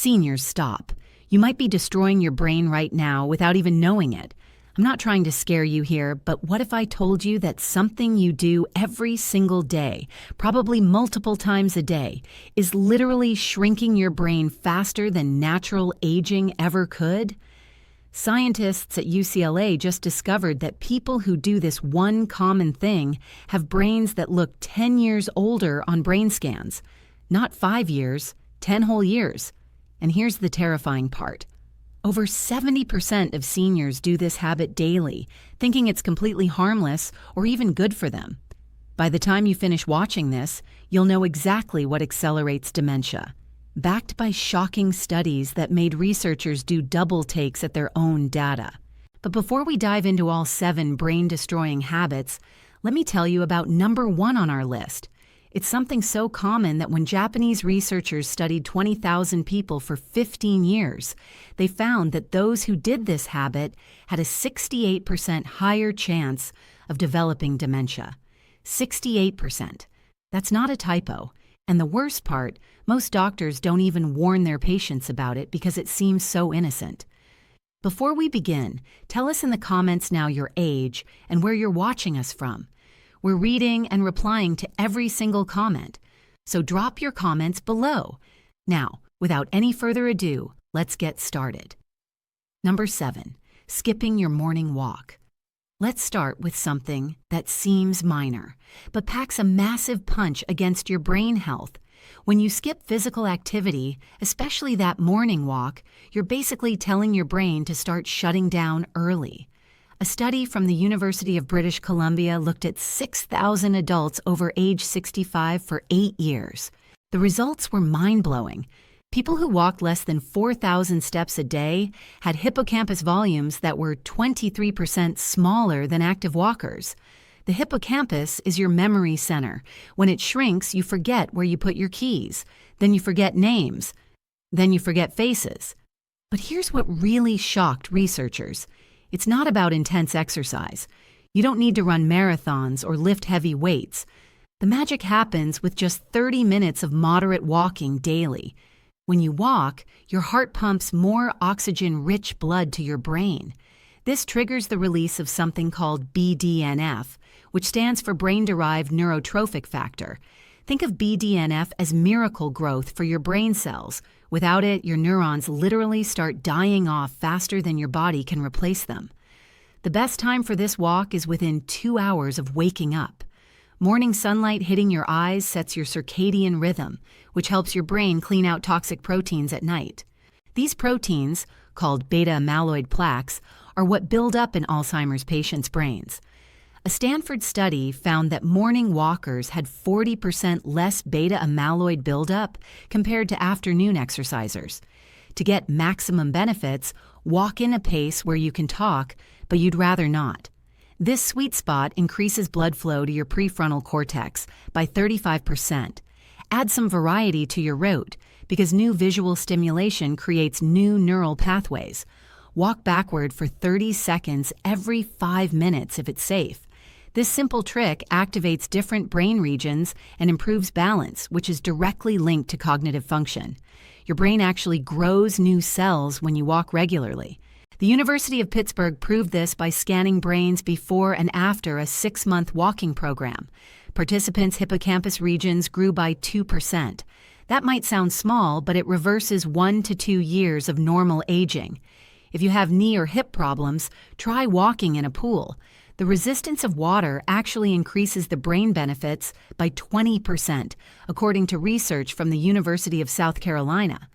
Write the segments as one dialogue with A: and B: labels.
A: Seniors, stop. You might be destroying your brain right now without even knowing it. I'm not trying to scare you here, but what if I told you that something you do every single day, probably multiple times a day, is literally shrinking your brain faster than natural aging ever could? Scientists at UCLA just discovered that people who do this one common thing have brains that look 10 years older on brain scans. Not 5 years, 10 whole years. And here's the terrifying part. Over 70% of seniors do this habit daily, thinking it's completely harmless or even good for them. By the time you finish watching this, you'll know exactly what accelerates dementia. Backed by shocking studies that made researchers do double takes at their own data. But before we dive into all 7 brain-destroying habits, let me tell you about number 1 on our list. It's something so common that when Japanese researchers studied 20,000 people for 15 years, they found that those who did this habit had a 68% higher chance of developing dementia. 68%. That's not a typo. And the worst part, most doctors don't even warn their patients about it because it seems so innocent. Before we begin, tell us in the comments now your age and where you're watching us from. We're reading and replying to every single comment, so drop your comments below. Now, without any further ado, let's get started. Number 7, skipping your morning walk. Let's start with something that seems minor, but packs a massive punch against your brain health. When you skip physical activity, especially that morning walk, you're basically telling your brain to start shutting down early. A study from the University of British Columbia looked at 6,000 adults over age 65 for 8 years. The results were mind-blowing. People who walked less than 4,000 steps a day had hippocampus volumes that were 23% smaller than active walkers. The hippocampus is your memory center. When it shrinks, you forget where you put your keys. Then you forget names. Then you forget faces. But here's what really shocked researchers. It's not about intense exercise. You don't need to run marathons or lift heavy weights. The magic happens with just 30 minutes of moderate walking daily. When you walk, your heart pumps more oxygen-rich blood to your brain. This triggers the release of something called BDNF, which stands for brain-derived neurotrophic factor. Think of BDNF as miracle growth for your brain cells. Without it, your neurons literally start dying off faster than your body can replace them. The best time for this walk is within 2 hours of waking up. Morning sunlight hitting your eyes sets your circadian rhythm, which helps your brain clean out toxic proteins at night. These proteins, called beta-amyloid plaques, are what build up in Alzheimer's patients' brains. A Stanford study found that morning walkers had 40% less beta-amyloid buildup compared to afternoon exercisers. To get maximum benefits, walk in a pace where you can talk, but you'd rather not. This sweet spot increases blood flow to your prefrontal cortex by 35%. Add some variety to your route, because new visual stimulation creates new neural pathways. Walk backward for 30 seconds every 5 minutes if it's safe. This simple trick activates different brain regions and improves balance, which is directly linked to cognitive function. Your brain actually grows new cells when you walk regularly. The University of Pittsburgh proved this by scanning brains before and after a 6-month walking program. Participants' hippocampus regions grew by 2%. That might sound small, but it reverses 1 to 2 years of normal aging. If you have knee or hip problems, try walking in a pool. The resistance of water actually increases the brain benefits by 20%, according to research from the University of South Carolina.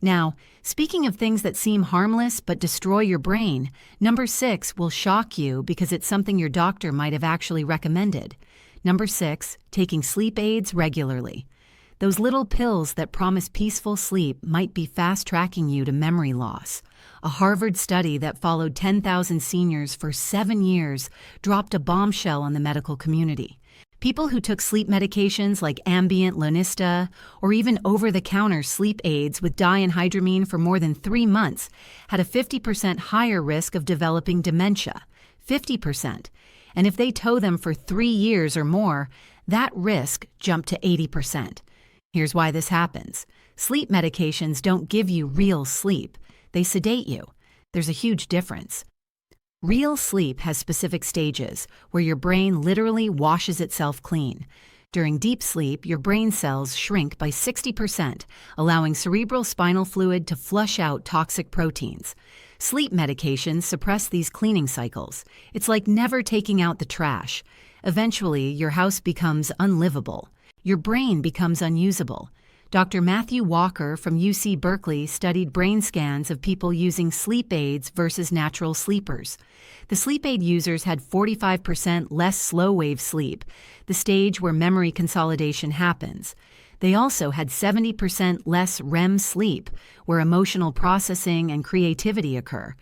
A: Now, speaking of things that seem harmless but destroy your brain, number 6 will shock you because it's something your doctor might have actually recommended. Number 6, taking sleep aids regularly. Those little pills that promise peaceful sleep might be fast-tracking you to memory loss. A Harvard study that followed 10,000 seniors for 7 years dropped a bombshell on the medical community. People who took sleep medications like Ambient, Lonista, or even over-the-counter sleep aids with dihydramine for more than 3 months had a 50% higher risk of developing dementia. 50%. And if they tow them for 3 years or more, that risk jumped to 80%. Here's why this happens. Sleep medications don't give you real sleep. They sedate you. There's a huge difference. Real sleep has specific stages where your brain literally washes itself clean. During deep sleep, your brain cells shrink by 60%, allowing cerebral spinal fluid to flush out toxic proteins. Sleep medications suppress these cleaning cycles. It's like never taking out the trash. Eventually, your house becomes unlivable. Your brain becomes unusable. Dr. Matthew Walker from UC Berkeley studied brain scans of people using sleep aids versus natural sleepers. The sleep aid users had 45% less slow-wave sleep, the stage where memory consolidation happens. They also had 70% less REM sleep, where emotional processing and creativity occur.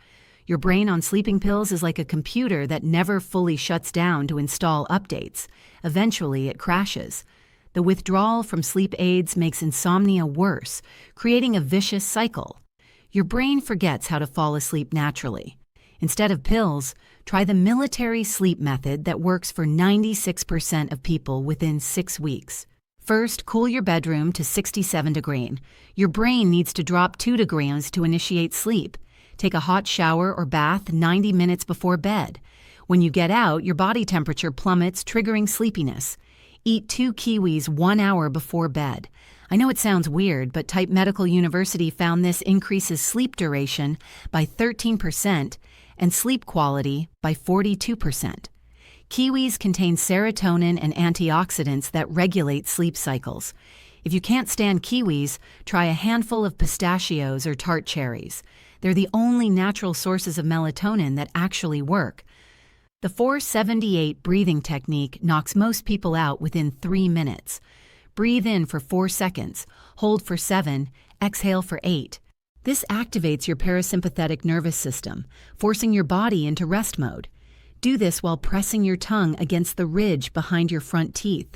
A: Your brain on sleeping pills is like a computer that never fully shuts down to install updates. Eventually, it crashes. The withdrawal from sleep aids makes insomnia worse, creating a vicious cycle. Your brain forgets how to fall asleep naturally. Instead of pills, try the military sleep method that works for 96% of people within 6 weeks. First, cool your bedroom to 67 degrees. Your brain needs to drop 2 degrees to initiate sleep. Take a hot shower or bath 90 minutes before bed. When you get out, your body temperature plummets, triggering sleepiness. Eat 2 kiwis 1 hour before bed. I know it sounds weird, but Type Medical University found this increases sleep duration by 13% and sleep quality by 42%. Kiwis contain serotonin and antioxidants that regulate sleep cycles. If you can't stand kiwis, try a handful of pistachios or tart cherries. They're the only natural sources of melatonin that actually work. The 478 breathing technique knocks most people out within 3 minutes. Breathe in for 4 seconds, hold for 7, exhale for 8. This activates your parasympathetic nervous system, forcing your body into rest mode. Do this while pressing your tongue against the ridge behind your front teeth.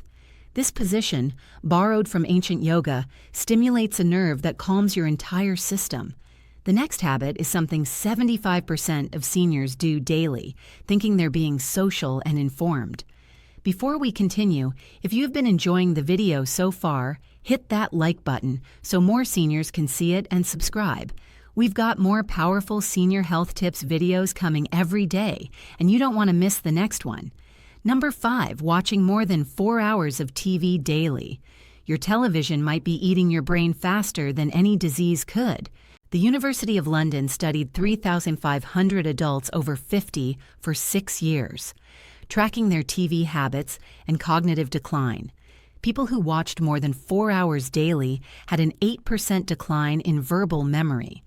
A: This position, borrowed from ancient yoga, stimulates a nerve that calms your entire system. The next habit is something 75% of seniors do daily, thinking they're being social and informed. Before we continue, if you've been enjoying the video so far, hit that like button so more seniors can see it and subscribe. We've got more powerful senior health tips videos coming every day, and you don't want to miss the next one. Number 5, watching more than 4 hours of TV daily. Your television might be eating your brain faster than any disease could. The University of London studied 3,500 adults over 50 for 6 years, tracking their TV habits and cognitive decline. People who watched more than 4 hours daily had an 8% decline in verbal memory.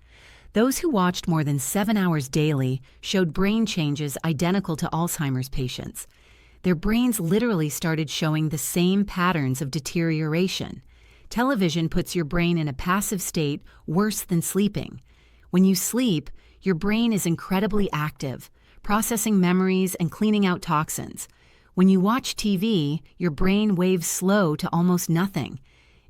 A: Those who watched more than 7 hours daily showed brain changes identical to Alzheimer's patients. Their brains literally started showing the same patterns of deterioration. Television puts your brain in a passive state worse than sleeping. When you sleep, your brain is incredibly active, processing memories and cleaning out toxins. When you watch TV, your brain waves slow to almost nothing.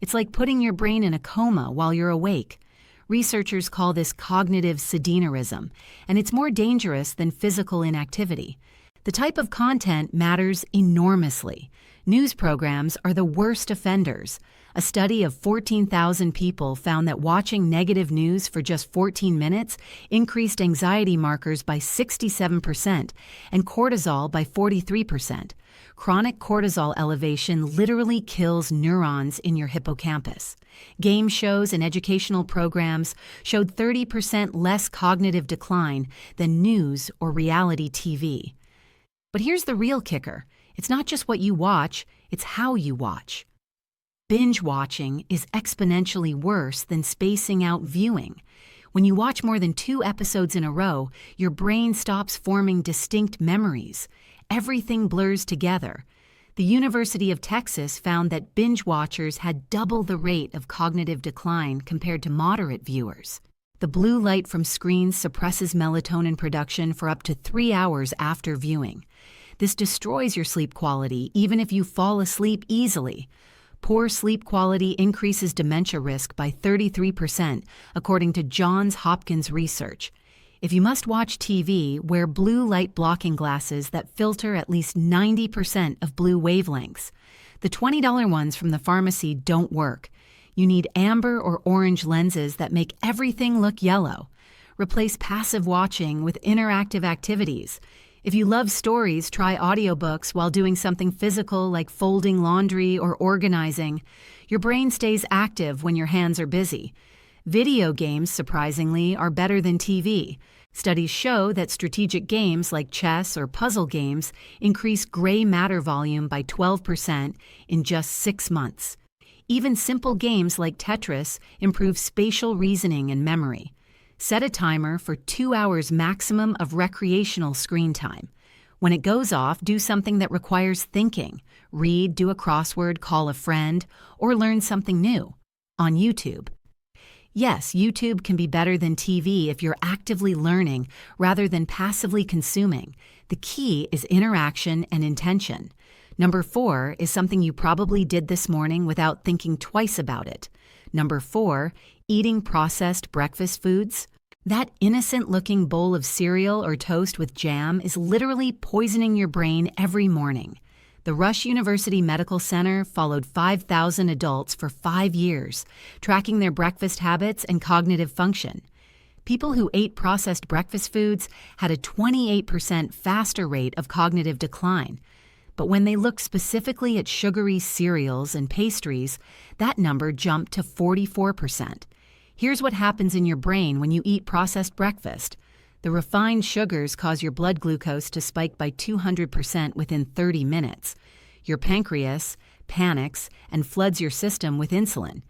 A: It's like putting your brain in a coma while you're awake. Researchers call this cognitive sedentarism, and it's more dangerous than physical inactivity. The type of content matters enormously. News programs are the worst offenders. A study of 14,000 people found that watching negative news for just 14 minutes increased anxiety markers by 67% and cortisol by 43%. Chronic cortisol elevation literally kills neurons in your hippocampus. Game shows and educational programs showed 30% less cognitive decline than news or reality TV. But here's the real kicker. It's not just what you watch, it's how you watch. Binge watching is exponentially worse than spacing out viewing. When you watch more than 2 episodes in a row, your brain stops forming distinct memories. Everything blurs together. The University of Texas found that binge watchers had double the rate of cognitive decline compared to moderate viewers. The blue light from screens suppresses melatonin production for up to 3 hours after viewing. This destroys your sleep quality even if you fall asleep easily. Poor sleep quality increases dementia risk by 33%, according to Johns Hopkins research. If you must watch TV, wear blue light blocking glasses that filter at least 90% of blue wavelengths. The $20 ones from the pharmacy don't work. You need amber or orange lenses that make everything look yellow. Replace passive watching with interactive activities. If you love stories, try audiobooks while doing something physical like folding laundry or organizing. Your brain stays active when your hands are busy. Video games, surprisingly, are better than TV. Studies show that strategic games like chess or puzzle games increase gray matter volume by 12% in just 6 months. Even simple games like Tetris improve spatial reasoning and memory. Set a timer for 2 hours maximum of recreational screen time. When it goes off, do something that requires thinking. Read, do a crossword, call a friend, or learn something new. On YouTube. Yes, YouTube can be better than TV if you're actively learning rather than passively consuming. The key is interaction and intention. Number 4 is something you probably did this morning without thinking twice about it. Number 4, eating processed breakfast foods. That innocent-looking bowl of cereal or toast with jam is literally poisoning your brain every morning. The Rush University Medical Center followed 5,000 adults for 5 years, tracking their breakfast habits and cognitive function. People who ate processed breakfast foods had a 28% faster rate of cognitive decline. But when they looked specifically at sugary cereals and pastries, that number jumped to 44%. Here's what happens in your brain when you eat processed breakfast. The refined sugars cause your blood glucose to spike by 200% within 30 minutes. Your pancreas panics and floods your system with insulin.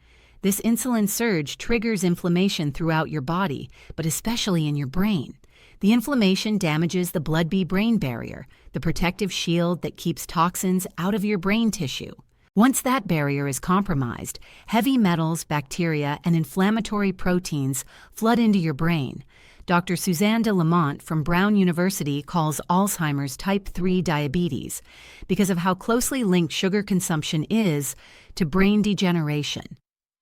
A: This insulin surge triggers inflammation throughout your body, but especially in your brain. The inflammation damages the blood-brain barrier, the protective shield that keeps toxins out of your brain tissue. Once that barrier is compromised, heavy metals, bacteria, and inflammatory proteins flood into your brain. Dr. Suzanne de Lamont from Brown University calls Alzheimer's type 3 diabetes because of how closely linked sugar consumption is to brain degeneration.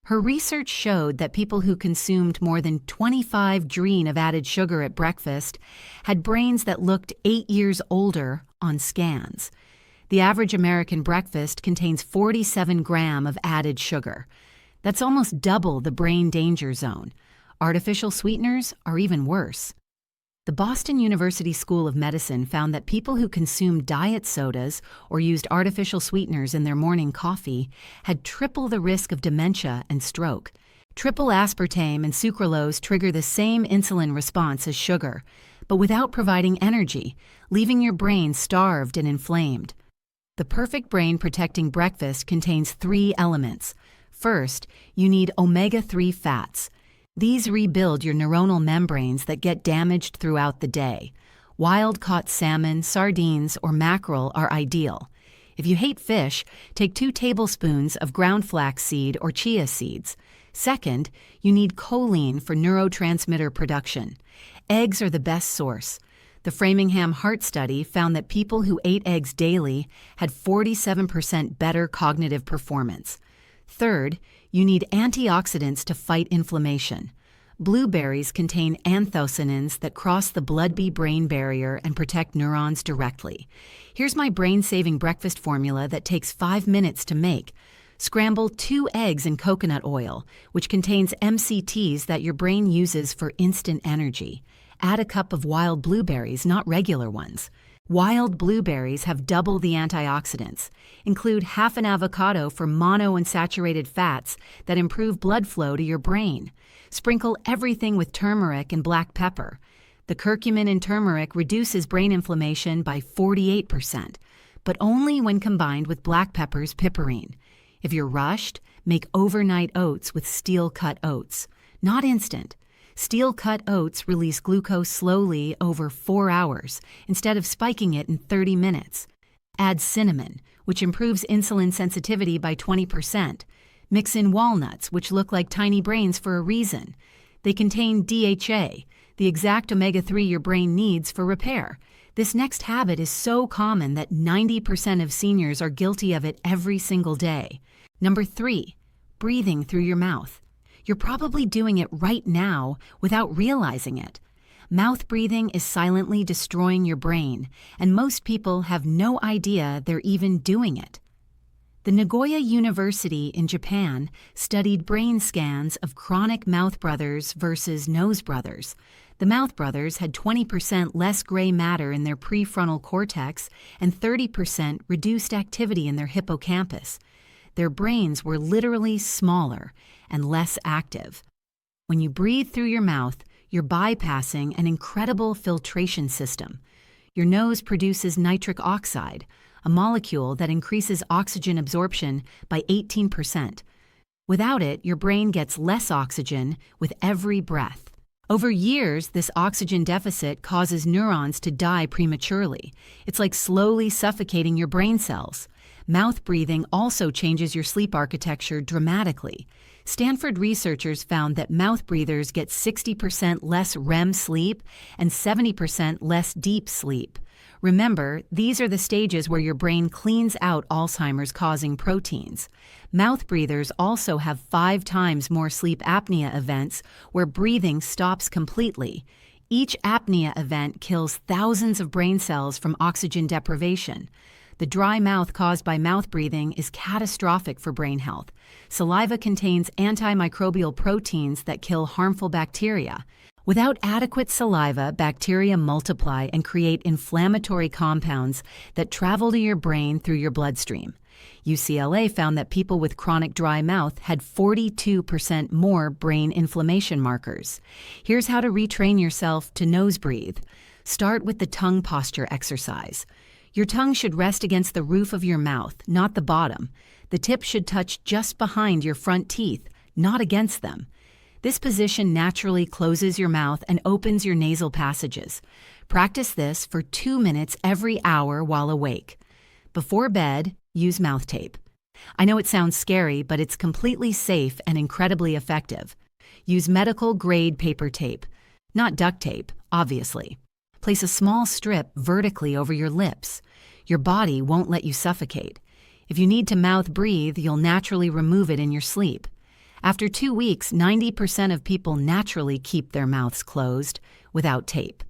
A: Her research showed that people who consumed more than 25 grams of added sugar at breakfast had brains that looked 8 years older on scans. The average American breakfast contains 47 grams of added sugar. That's almost double the brain danger zone. Artificial sweeteners are even worse. The Boston University School of Medicine found that people who consumed diet sodas or used artificial sweeteners in their morning coffee had triple the risk of dementia and stroke. Triple aspartame and sucralose trigger the same insulin response as sugar, but without providing energy, leaving your brain starved and inflamed. The perfect brain-protecting breakfast contains 3 elements. First, you need omega-3 fats. These rebuild your neuronal membranes that get damaged throughout the day. Wild-caught salmon, sardines, or mackerel are ideal. If you hate fish, take 2 tablespoons of ground flaxseed or chia seeds. Second, you need choline for neurotransmitter production. Eggs are the best source. The Framingham Heart Study found that people who ate eggs daily had 47% better cognitive performance. Third, you need antioxidants to fight inflammation. Blueberries contain anthocyanins that cross the blood-brain barrier and protect neurons directly. Here's my brain-saving breakfast formula that takes 5 minutes to make. Scramble 2 eggs in coconut oil, which contains MCTs that your brain uses for instant energy. Add a cup of wild blueberries, not regular ones. Wild blueberries have double the antioxidants. Include half an avocado for monounsaturated fats that improve blood flow to your brain. Sprinkle everything with turmeric and black pepper. The curcumin in turmeric reduces brain inflammation by 48%, but only when combined with black pepper's piperine. If you're rushed, make overnight oats with steel-cut oats. Not instant. Steel-cut oats release glucose slowly over 4 hours instead of spiking it in 30 minutes. Add cinnamon, which improves insulin sensitivity by 20%. Mix in walnuts, which look like tiny brains for a reason. They contain DHA, the exact omega-3 your brain needs for repair. This next habit is so common that 90% of seniors are guilty of it every single day. Number 3, breathing through your mouth. You're probably doing it right now without realizing it. Mouth breathing is silently destroying your brain, and most people have no idea they're even doing it. The Nagoya University in Japan studied brain scans of chronic mouth brothers versus nose brothers. The mouth brothers had 20% less gray matter in their prefrontal cortex and 30% reduced activity in their hippocampus. Their brains were literally smaller and less active. When you breathe through your mouth, you're bypassing an incredible filtration system. Your nose produces nitric oxide, a molecule that increases oxygen absorption by 18%. Without it, your brain gets less oxygen with every breath. Over years, this oxygen deficit causes neurons to die prematurely. It's like slowly suffocating your brain cells. Mouth breathing also changes your sleep architecture dramatically. Stanford researchers found that mouth breathers get 60% less REM sleep and 70% less deep sleep. Remember, these are the stages where your brain cleans out Alzheimer's-causing proteins. Mouth breathers also have 5 times more sleep apnea events where breathing stops completely. Each apnea event kills thousands of brain cells from oxygen deprivation. The dry mouth caused by mouth breathing is catastrophic for brain health. Saliva contains antimicrobial proteins that kill harmful bacteria. Without adequate saliva, bacteria multiply and create inflammatory compounds that travel to your brain through your bloodstream. UCLA found that people with chronic dry mouth had 42% more brain inflammation markers. Here's how to retrain yourself to nose breathe. Start with the tongue posture exercise. Your tongue should rest against the roof of your mouth, not the bottom. The tip should touch just behind your front teeth, not against them. This position naturally closes your mouth and opens your nasal passages. Practice this for 2 minutes every hour while awake. Before bed, use mouth tape. I know it sounds scary, but it's completely safe and incredibly effective. Use medical-grade paper tape, not duct tape, obviously. Place a small strip vertically over your lips. Your body won't let you suffocate. If you need to mouth breathe, you'll naturally remove it in your sleep. After 2 weeks, 90% of people naturally keep their mouths closed without tape.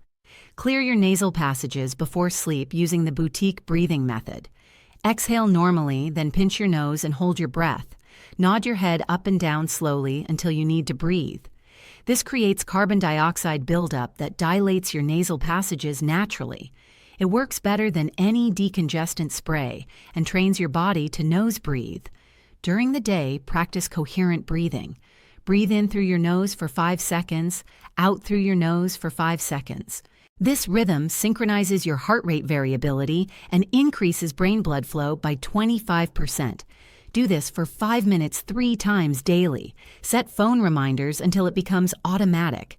A: Clear your nasal passages before sleep using the boutique breathing method. Exhale normally, then pinch your nose and hold your breath. Nod your head up and down slowly until you need to breathe. This creates carbon dioxide buildup that dilates your nasal passages naturally. It works better than any decongestant spray and trains your body to nose breathe. During the day, practice coherent breathing. Breathe in through your nose for 5 seconds, out through your nose for 5 seconds. This rhythm synchronizes your heart rate variability and increases brain blood flow by 25%. Do this for 5 minutes 3 times daily. Set phone reminders until it becomes automatic.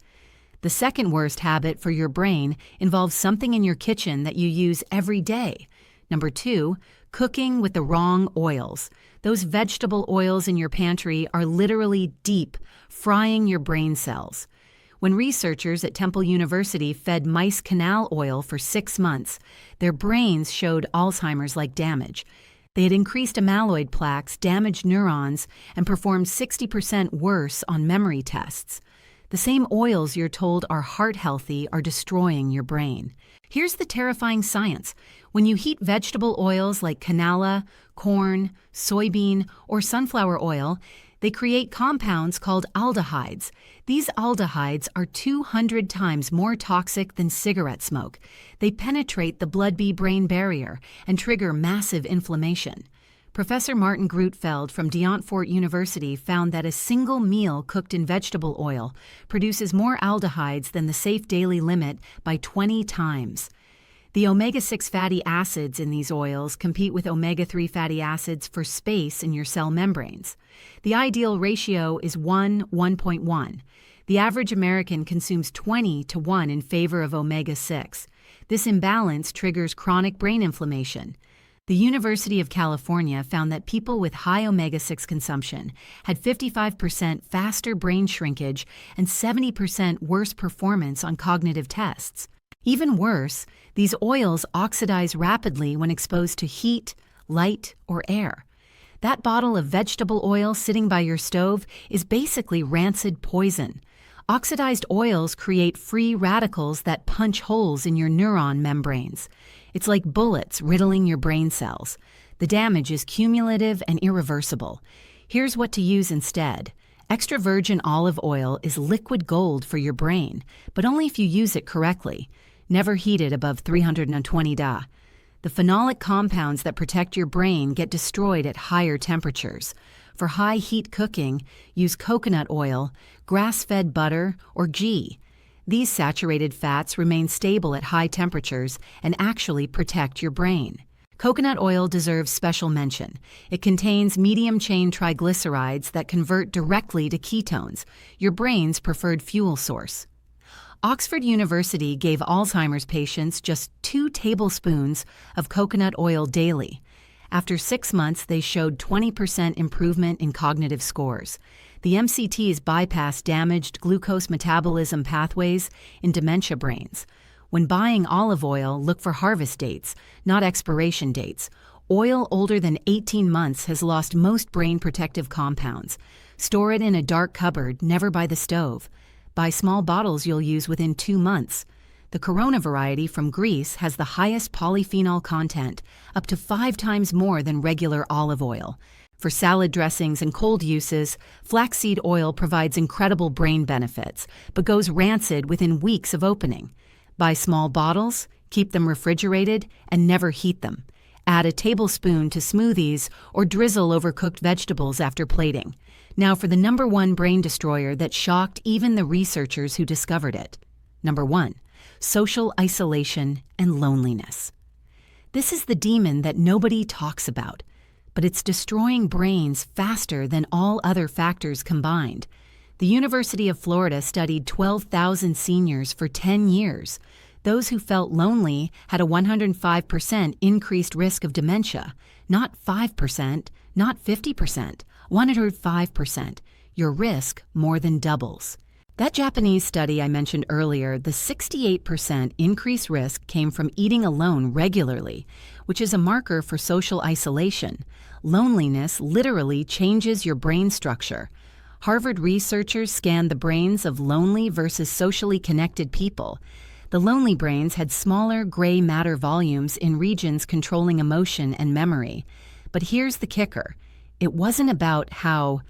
A: The second worst habit for your brain involves something in your kitchen that you use every day. Number 2, cooking with the wrong oils. Those vegetable oils in your pantry are literally deep, frying your brain cells. When researchers at Temple University fed mice canal oil for 6 months, their brains showed Alzheimer's-like damage. They had increased amyloid plaques, damaged neurons, and performed 60% worse on memory tests. The same oils you're told are heart-healthy are destroying your brain. Here's the terrifying science. When you heat vegetable oils like canola, corn, soybean, or sunflower oil, they create compounds called aldehydes. These aldehydes are 200 times more toxic than cigarette smoke. They penetrate the blood-brain barrier and trigger massive inflammation. Professor Martin Grutfeld from Fort University found that a single meal cooked in vegetable oil produces more aldehydes than the safe daily limit by 20 times. The omega-6 fatty acids in these oils compete with omega-3 fatty acids for space in your cell membranes. The ideal ratio is 1:1.1. The average American consumes 20 to 1 in favor of omega-6. This imbalance triggers chronic brain inflammation. The University of California found that people with high omega-6 consumption had 55% faster brain shrinkage and 70% worse performance on cognitive tests. Even worse, these oils oxidize rapidly when exposed to heat, light, or air. That bottle of vegetable oil sitting by your stove is basically rancid poison. Oxidized oils create free radicals that punch holes in your neuron membranes. It's like bullets riddling your brain cells. The damage is cumulative and irreversible. Here's what to use instead. Extra virgin olive oil is liquid gold for your brain, but only if you use it correctly. Never heat it above 320 Da. The phenolic compounds that protect your brain get destroyed at higher temperatures. For high heat cooking, use coconut oil, grass-fed butter, or ghee. These saturated fats remain stable at high temperatures and actually protect your brain. Coconut oil deserves special mention. It contains medium-chain triglycerides that convert directly to ketones, your brain's preferred fuel source. Oxford University gave Alzheimer's patients just 2 tablespoons of coconut oil daily. After 6 months, they showed 20% improvement in cognitive scores. The MCTs bypass damaged glucose metabolism pathways in dementia brains. When buying olive oil, look for harvest dates, not expiration dates. Oil older than 18 months has lost most brain protective compounds. Store it in a dark cupboard, never by the stove. Buy small bottles you'll use within 2 months. The Corona variety from Greece has the highest polyphenol content, up to 5 times more than regular olive oil. For salad dressings and cold uses, flaxseed oil provides incredible brain benefits, but goes rancid within weeks of opening. Buy small bottles, keep them refrigerated, and never heat them. Add a tablespoon to smoothies or drizzle over cooked vegetables after plating. Now for the #1 brain destroyer that shocked even the researchers who discovered it. Number 1. Social isolation and loneliness. This is the demon that nobody talks about, but it's destroying brains faster than all other factors combined. The University of Florida studied 12,000 seniors for 10 years. Those who felt lonely had a 105% increased risk of dementia, not 5%, not 50%, 105%. Your risk more than doubles. That Japanese study I mentioned earlier, the 68% increased risk came from eating alone regularly, which is a marker for social isolation. Loneliness literally changes your brain structure. Harvard researchers scanned the brains of lonely versus socially connected people. The lonely brains had smaller gray matter volumes in regions controlling emotion and memory. But here's the kicker. It wasn't about how